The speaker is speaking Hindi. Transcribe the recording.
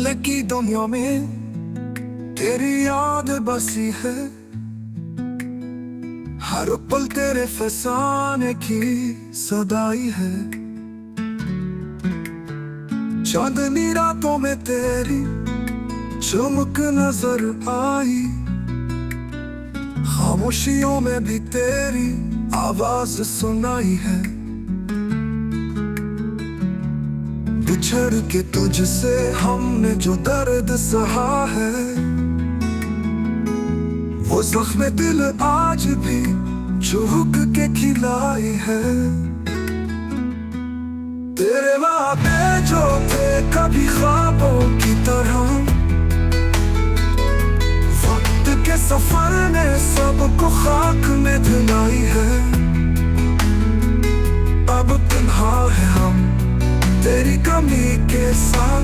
दिल की दुनिया में तेरी याद बसी है, हर पल तेरे फसाने की सदाई है। चांदनी रातों में तेरी चमक नजर आई, खामोशियों में भी तेरी आवाज सुनाई है। बिछड़ के तुझसे हमने जो दर्द सहा है, वो जख्म दिल आज भी चुभक के खिलाई है। तेरे वादे जो थे कभी ख्वाबों की तरह, वक्त के सफर ने सबको खाक में धुलाई है। अब तन्हा है हम तेरी कमी के साथ,